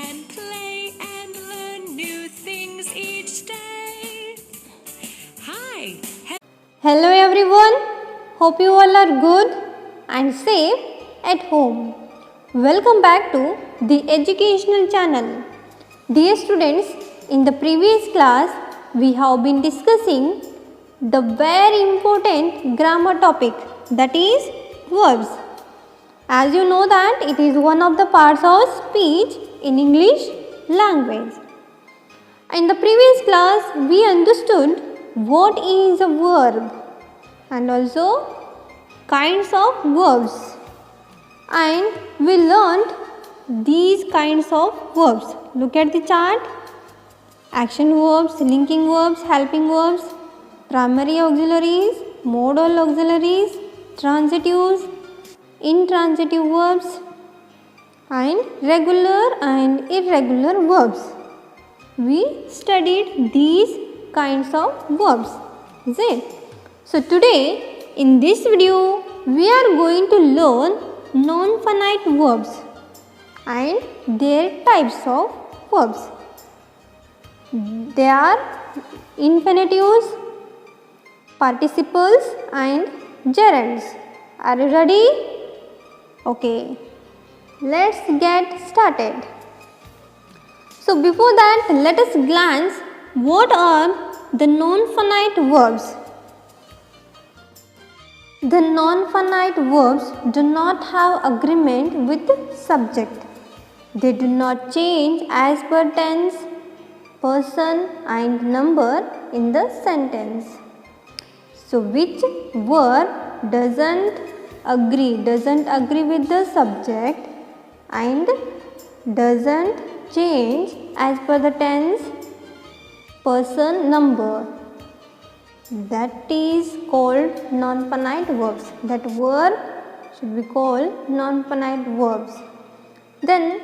and play and learn new things each day. Hi. Hello everyone. Hope you all are good and safe at home. Welcome back to the educational channel. Dear students, in the previous class we have been discussing the very important grammar topic, that is verbs. As you know that it is one of the parts of speech in English language. In the previous class we understood what is a verb and also kinds of verbs, and we learned these kinds of verbs. Look at the chart: action verbs, linking verbs, helping verbs, primary auxiliaries, modal auxiliaries, transitives, intransitive verbs, and regular and irregular verbs. We studied these kinds of verbs, is it? So today in this video we are going to learn non-finite verbs and their types of verbs. They are infinitives, participles and gerunds. Are you ready? Okay, let's get started. So before that, let us glance what are the non-finite verbs. The non-finite verbs do not have agreement with the subject. They do not change as per tense, person and number in the sentence. So which verb doesn't agree with the subject and doesn't change as per the tense, person, number? That is called non-finite verbs. That verb should be called non-finite verbs. Then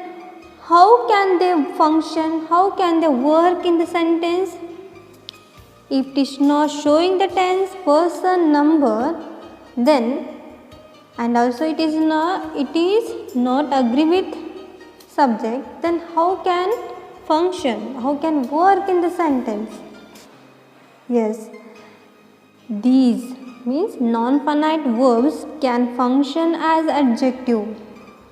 how can they function? How can they work in the sentence? If it is not showing the tense, person, number, then and also it is not agree with subject, then how can function? How can work in the sentence? Yes, these means non-finite verbs can function as adjective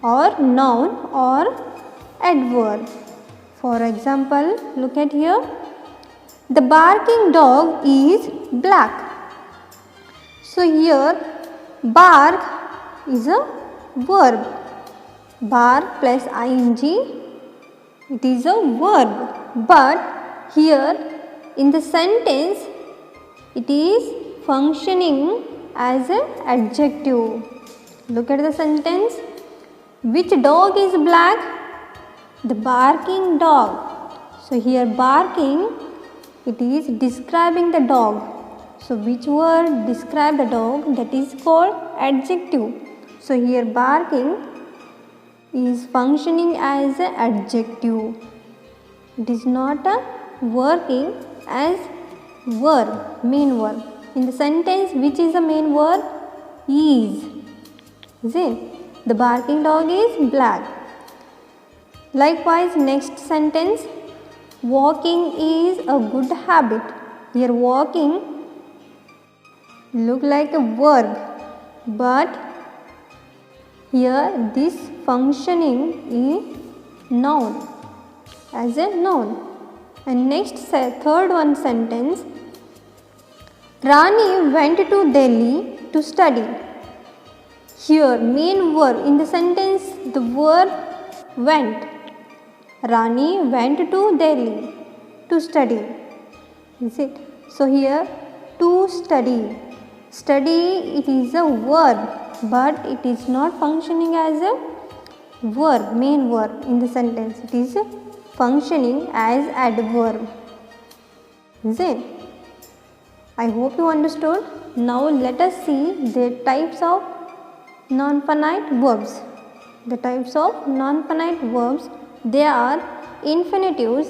or noun or adverb. For example, look at here. The barking dog is black. So here bark is a verb. Bark plus ing, it is a verb. But here in the sentence it is functioning as an adjective. Look at the sentence. Which dog is black? The barking dog. So here barking, it is describing the dog. So which word describe the dog? That is called adjective. So here barking is functioning as an adjective. It is not working as verb, main verb. In the sentence, which is the main verb? Is it? The barking dog is black. Likewise, next sentence, walking is a good habit. Here walking look like a verb, but here this functioning is noun, as a noun. And next third one sentence, Rani went to Delhi to study. Here main verb in the sentence, the verb went. Rani went to Delhi to study. Is it? So here to study. Study, it is a verb, but it is not functioning as a verb, main verb in the sentence. It is functioning as adverb. Is it? I hope you understood. Now let us see the types of non-finite verbs. The types of non-finite verbs, they are infinitives,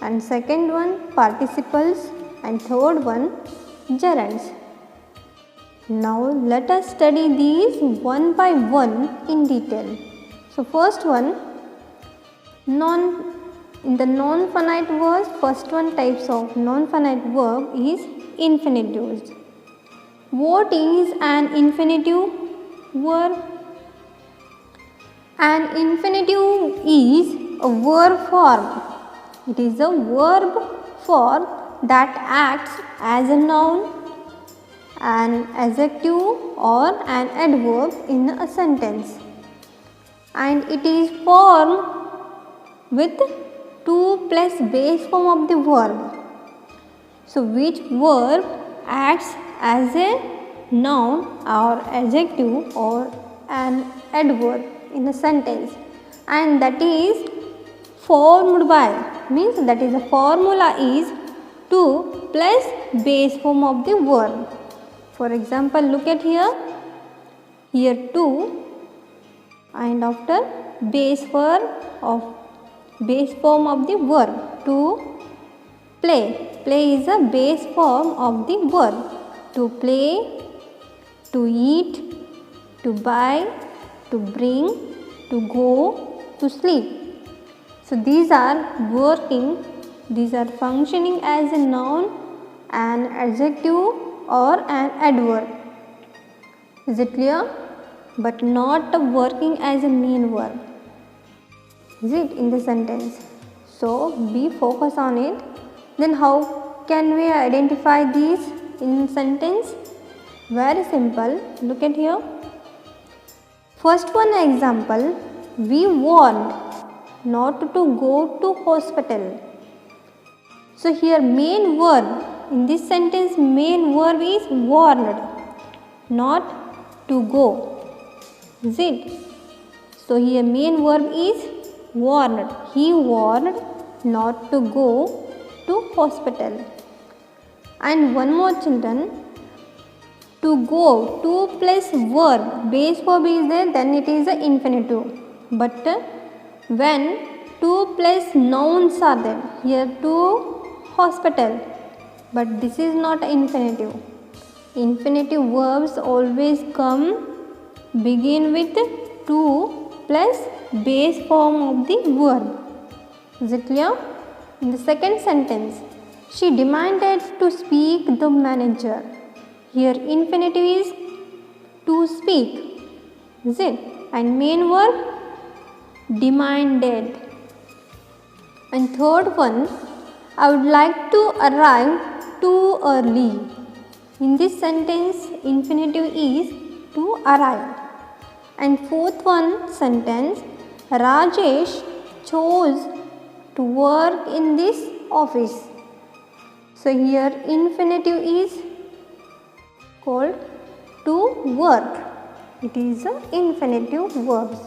and second one participles, and third one gerunds. Now let us study these one by one in detail. So first one, In the non-finite verbs, first one types of non-finite verb is infinitives. What is an infinitive verb? An infinitive is a verb form. It is a verb form that acts as a noun, an adjective or an adverb in a sentence, and it is formed with 2 plus base form of the verb. So, which verb acts as a noun or adjective or an adverb in a sentence, and that is formed by, means that is the formula is 2 plus base form of the verb. For example, look at here 2 and after base form of the verb to play. Play is a base form of the verb. To play, to eat, to buy, to bring, to go, to sleep. So these are functioning as a noun, an adjective or an adverb. Is it clear? But not working as a main verb. Is it in the sentence? So be focused on it. Then how can we identify these in sentence? Very simple. Look at here. First one example, we warned not to go to hospital. So here main verb, in this sentence main verb is warned, not to go. Is it? So here main verb is warned. He warned not to go to hospital. And one more children, to go, 2 plus verb, base verb is there, then it is an infinitive. But when 2 plus nouns are there, here to hospital, but this is not infinitive. Infinitive verbs always begin with 2 plus base form of the verb. Is it clear? In the second sentence, she demanded to speak the manager. Here infinitive is to speak. Is it? And main verb demanded. And third one, I would like to arrive too early. In this sentence infinitive is to arrive. And fourth one sentence, Rajesh chose to work in this office. So here infinitive is called to work. It is an infinitive verbs.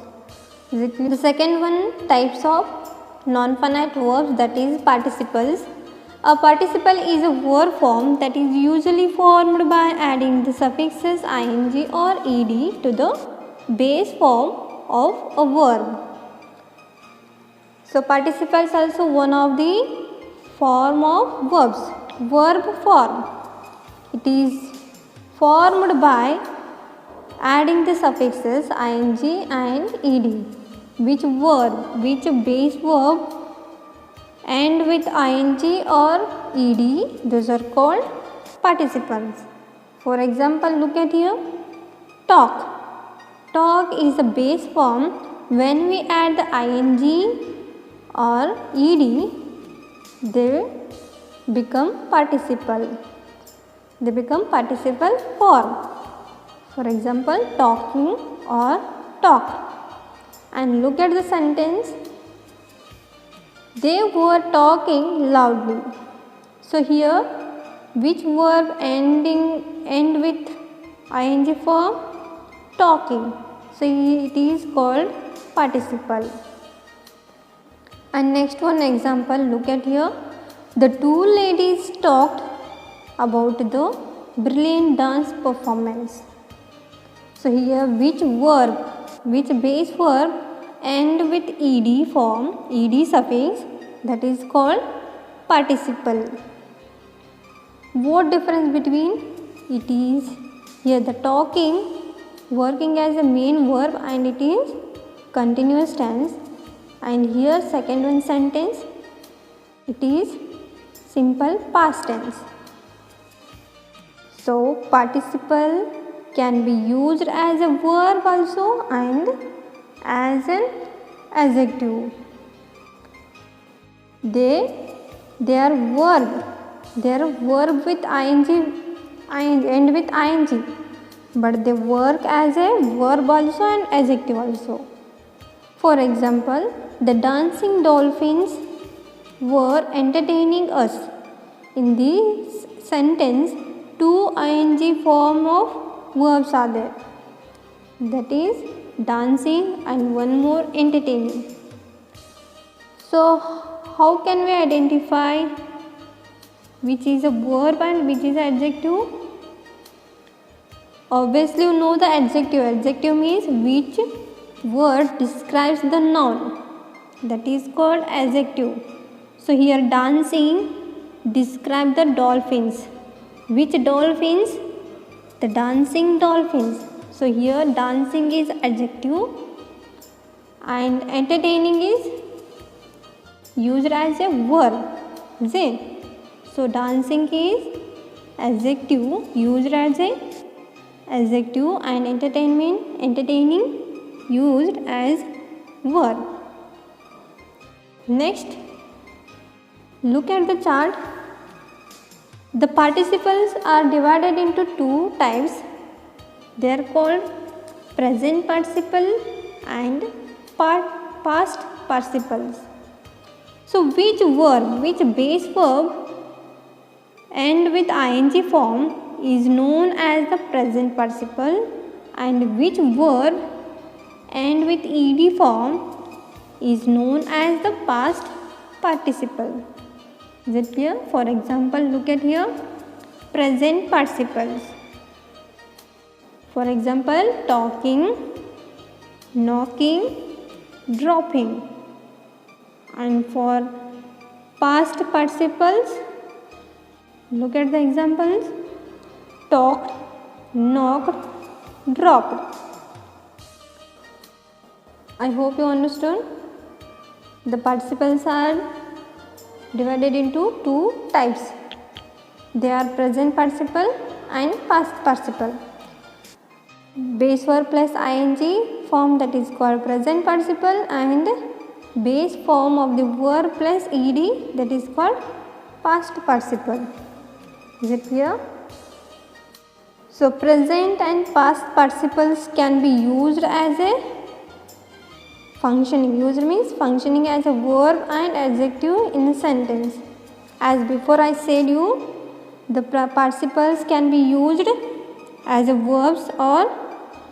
The second one types of non-finite verbs, that is participles. A participle is a verb form that is usually formed by adding the suffixes ing or ed to the base form of a verb. So participle is also one of the form of verbs, verb form. It is formed by adding the suffixes ing and ed. Which base verb end with ing or ed, those are called participles. For example, look at here, talk. Talk is a base form. When we add the ing or ed, they become participle. They become participle form. For example, talking or talked. And look at the sentence, they were talking loudly. So here which verb end with ing form? Talking. So it is called participle. And next one example, look at here, the two ladies talked about the brilliant dance performance. So here which base verb end with ed form, ed suffix, that is called participle. What difference between? It is here the talking working as a main verb and it is continuous tense, And here second one sentence, it is simple past tense. So participle can be used as a verb also and as an adjective. They are verb. They are verb with ing and with ing, but they work as a verb also and adjective also. For example, the dancing dolphins were entertaining us. In this sentence, two ing form of verbs are there. That is dancing and one more entertaining. So how can we identify which is a verb and which is an adjective? Obviously you know the adjective. Adjective means which word describes the noun. That is called adjective. So here dancing describe the dolphins. Which dolphins? The dancing dolphins. So here dancing is adjective and entertaining is used as a verb. Is it? So dancing is adjective used as a adjective and entertaining used as verb. Next, look at the chart. The participles are divided into two types. They are called present participle and past participles. So which verb, which base verb end with ing form is known as the present participle, and which verb end with ed form is known as the past participle. Is it clear? For example, look at here present participles. For example, talking, knocking, dropping. And for past participles, look at the examples: talked, knocked, dropped. I hope you understood. The participles are divided into two types. They are present participle and past participle. Base verb plus ing form, that is called present participle, and base form of the verb plus ed, that is called past participle. Is it clear? So present and past participles can be used as a functioning. Used means functioning as a verb and adjective in a sentence. As before I said you, the participles can be used as a verbs or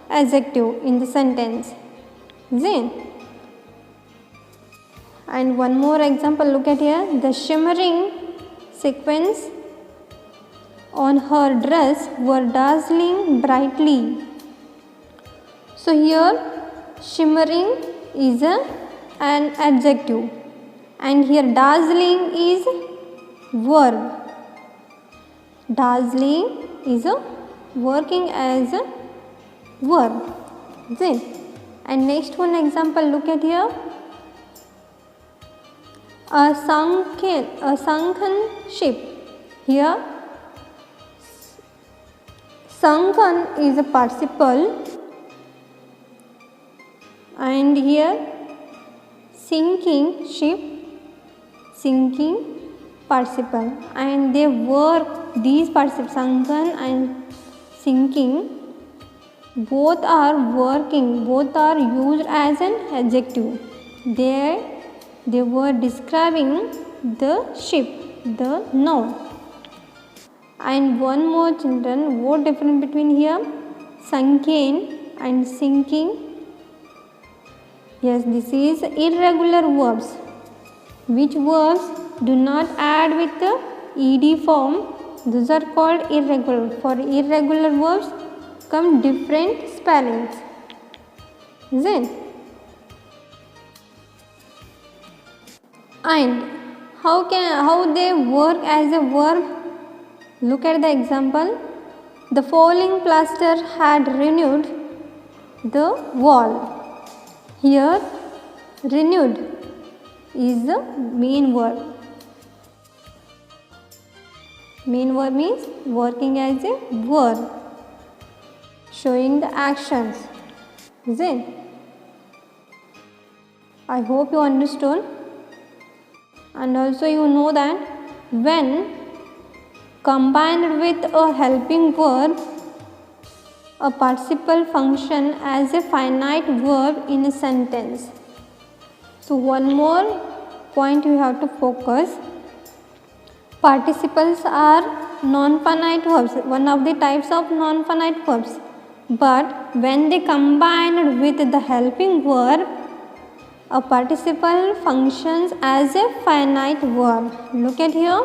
adjective in the sentence. Then, and one more example, look at here. The shimmering sequins on her dress were dazzling brightly. So here shimmering is an adjective and here dazzling is verb. Dazzling is working as a verb. Then, and next one example, look at here. A sunken ship. Here sunken is a participle and here sinking ship, sinking participle, and they work, these participles sunken and sinking both are working, both are used as an adjective. They were describing the ship, the noun. And one more children, what difference between here? Sunken and sinking. Yes, this is irregular verbs. Which verbs do not add with the ed form? Those are called irregular. For irregular verbs come different spellings. Then, and how they work as a verb? Look at the example. The falling plaster had renewed the wall. Here renewed is the main verb. Main verb means working as a verb, showing the actions. Is it? I hope you understood. And also you know that when combined with a helping verb, a participle function as a finite verb in a sentence. So one more point you have to focus. Participles are non-finite verbs, one of the types of non-finite verbs. But when they combined with the helping verb, a participle functions as a finite verb. Look at here.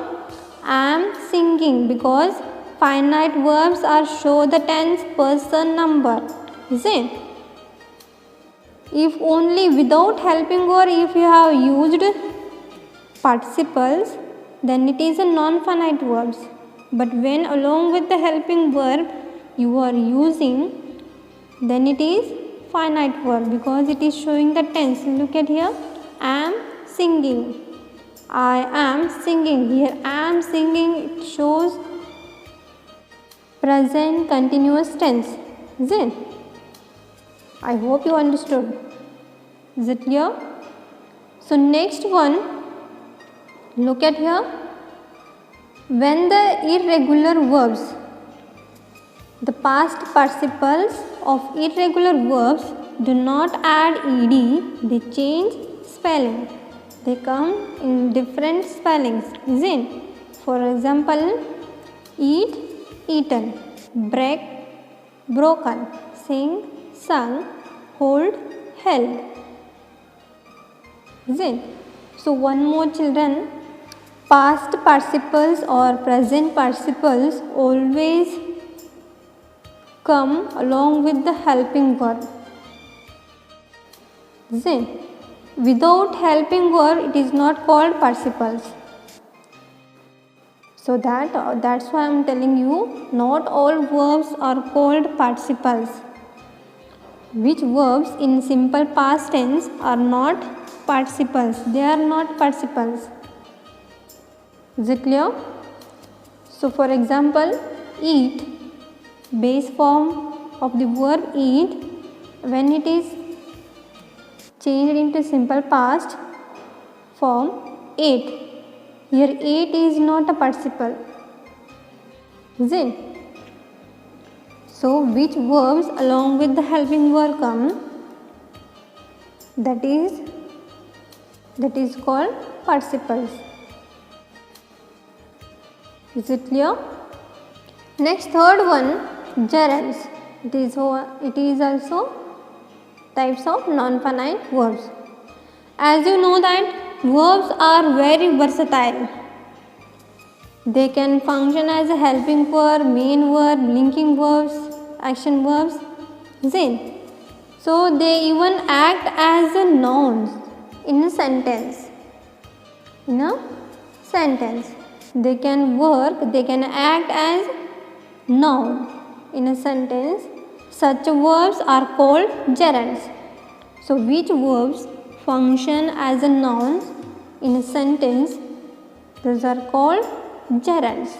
I am singing, because finite verbs are show the tense person number. Is it? If only without helping verb, if you have used participles, then it is a non-finite verbs. But when along with the helping verb you are using, then it is finite verb, because it is showing the tense. Look at here. I am singing. I am singing. Here I am singing, it shows present continuous tense. Is it? I hope you understood. Is it clear? So next one, look at here. When the irregular verbs, the past participles of irregular verbs do not add ed, they change spelling. They come in different spellings. Is it? For example, eat, eaten, break, broken, sing, sung, hold, held. Is it? So one more, children, past participles or present participles always come along with the helping verb. Is it? Without helping verb, it is not called participles. So that's why I am telling you, not all verbs are called participles. Which verbs in simple past tense are not participles? They are not participles. Is it clear? So for example, eat, base form of the verb eat, when it is changed into simple past form, ate. Here ate is not a participle. Is it? So which verbs along with the helping verb come? That is called participles. Is it clear? Next, third one, gerunds. It is also types of non-finite verbs. As you know that verbs are very versatile. They can function as a helping verb, main verb, linking verbs, action verbs. Is it? So they even act as a nouns in a sentence. In a sentence, they can work, they can act as noun in a sentence. Such verbs are called gerunds. So which verbs function as a noun in a sentence? Those are called gerunds.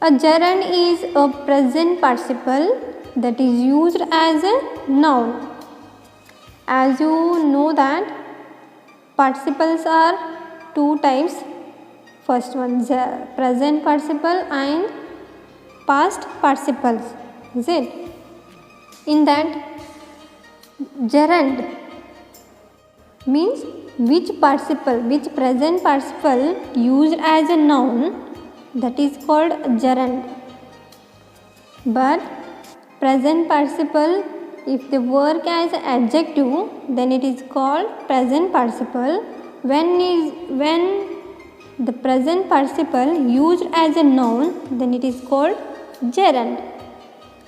A gerund is a present participle that is used as a noun. As you know that participles are two types. First one, present participle and past participles. Is it? In that, gerund means which present participle used as a noun, that is called gerund. But present participle, if they work as adjective, then it is called present participle. When the present participle used as a noun, then it is called gerund.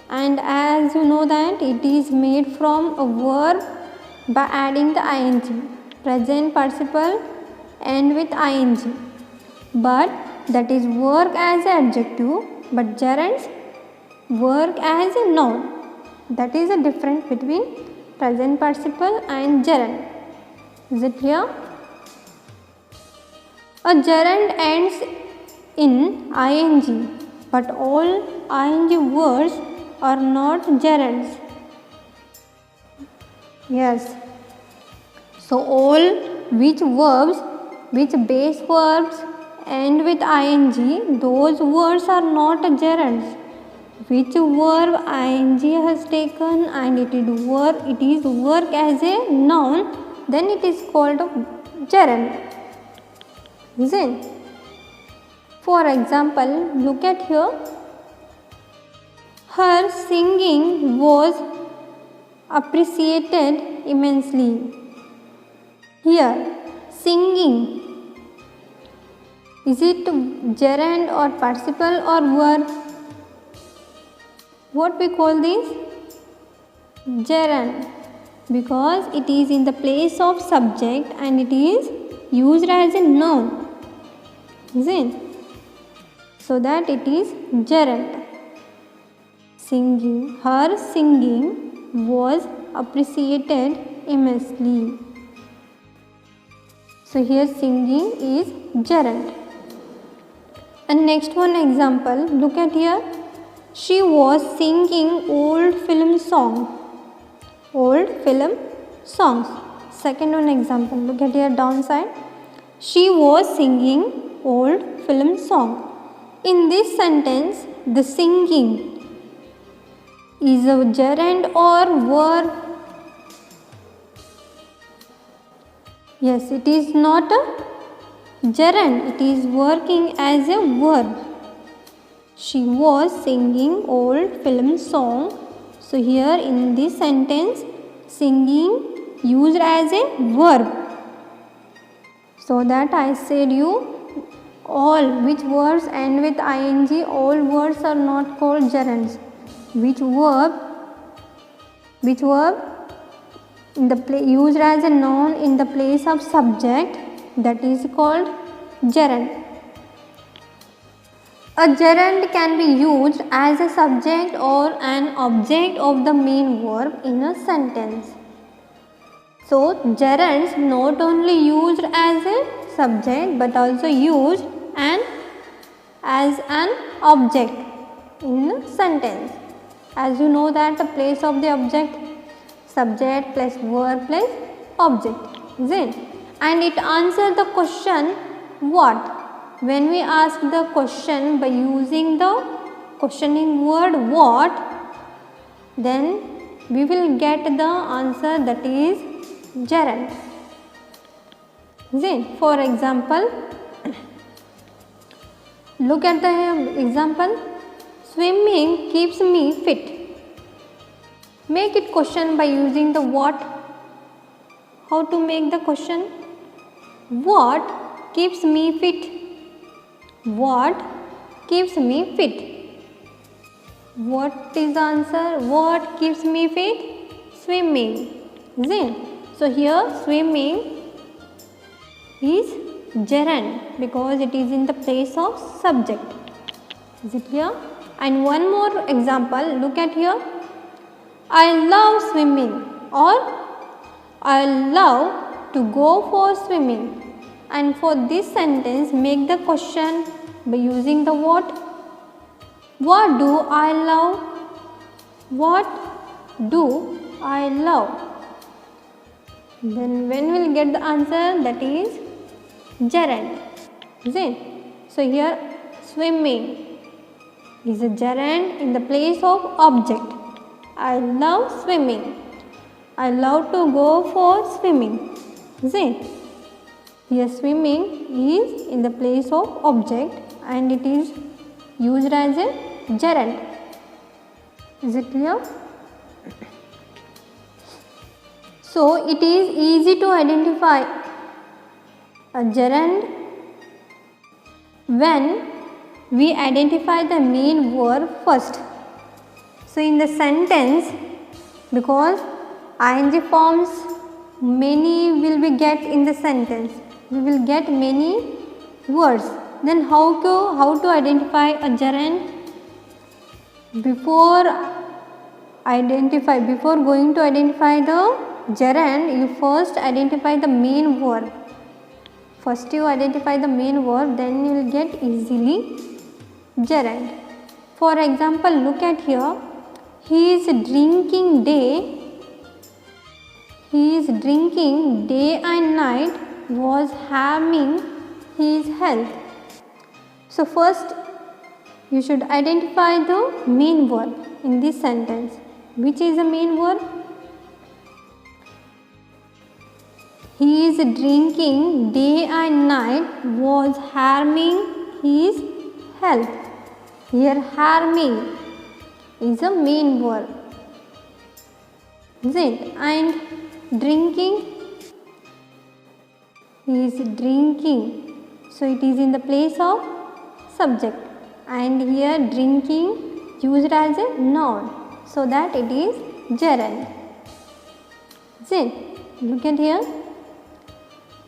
And as you know that it is made from a verb by adding the ing. Present participle end with ing. But that is work as an adjective, but gerunds work as a noun. That is the difference between present participle and gerund. Is it clear? A gerund ends in ing, but all ing words are not gerunds. Yes. So all which verbs, which base verbs end with ing, those words are not gerunds. Which verb ing has taken and it is work as a noun, then it is called a gerund. Isn't? For example, look at here. Her singing was appreciated immensely. Here, singing, is it gerund or participle or verb? What we call this? Gerund, because it is in the place of subject and it is used as a noun. Isn't? So that it is gerund. Singing, her singing was appreciated immensely. So here singing is gerund. And next one example, look at here. She was singing old film song. Old film songs. Second one example, look at here downside. She was singing old film song. In this sentence, the singing is a gerund or verb? Yes, it is not a gerund, it is working as a verb. She was singing old film song. So here in this sentence, singing used as a verb. So that I said you all which words end with ing, all words are not called gerunds. Which verb in the used as a noun in the place of subject, that is called gerund. A gerund can be used as a subject or an object of the main verb in a sentence. So gerunds not only used as a subject but also used as an object in a sentence. As you know that the place of the object, subject plus verb plus object, is it? And it answers the question what? When we ask the question by using the questioning word what, then we will get the answer that is gerund. Is it? For example, look at the example. Swimming keeps me fit. Make it question by using the what. How to make the question? What keeps me fit? What keeps me fit? What is the answer? What keeps me fit? Swimming. Is it? So here swimming is gerund because it is in the place of subject. Is it clear? And one more example, look at here. I love swimming or I love to go for swimming. And for this sentence, make the question by using the what. What do I love? What do I love? Then when we will get the answer, that is gerund. Is it? So here swimming is a gerund in the place of object. I love swimming. I love to go for swimming. Is it? Here swimming is in the place of object and it is used as a gerund. Is it clear? So it is easy to identify a gerund when we identify the main verb first. So in the sentence, because ing forms many will be get in the sentence, we will get many words. Then how to identify a gerund? Before going to identify the gerund, you first identify the main verb. First you identify the main verb, then you will get easily gerund. For example, look at here. He is drinking day and night was harming his health. So first you should identify the main verb in this sentence. Which is the main verb? He is drinking day and night was harming his health. Here harming is a main verb. Is it? And drinking, he is drinking. So it is in the place of subject. And here drinking used as a noun. So that it is gerund. Is it? Look at here.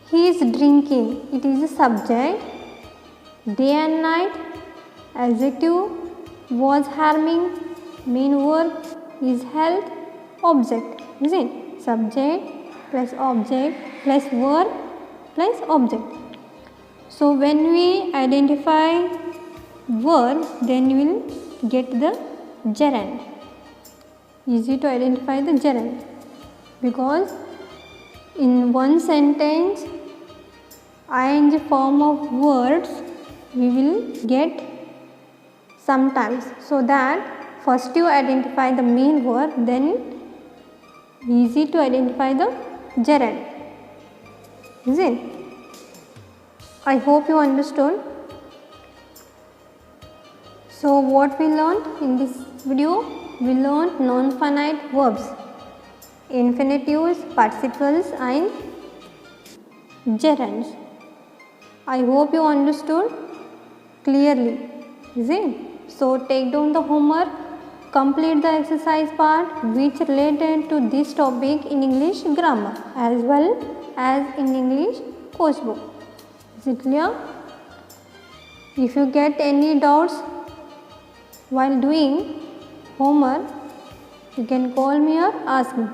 He is drinking. It is a subject. Day and night. Adjective. Was harming. Main verb is health. Object. Is it? Subject plus object plus verb plus object. So when we identify verb, then you will get the gerund. Easy to identify the gerund, because in one sentence ing form of words we will get sometimes. So that first you identify the main verb, then easy to identify the gerund. Is it? I hope you understood. So what we learned in this video? We learned non-finite verbs, infinitives, participles and gerunds. I hope you understood clearly. Is it? So take down the homework, complete the exercise part which related to this topic in English grammar as well as in English course book. Is it clear? If you get any doubts while doing homework, you can call me or ask me.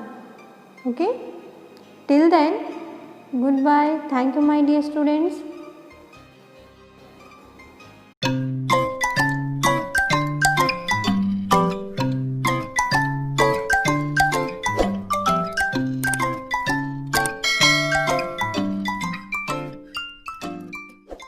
Okay? Till then, goodbye. Thank you, my dear students.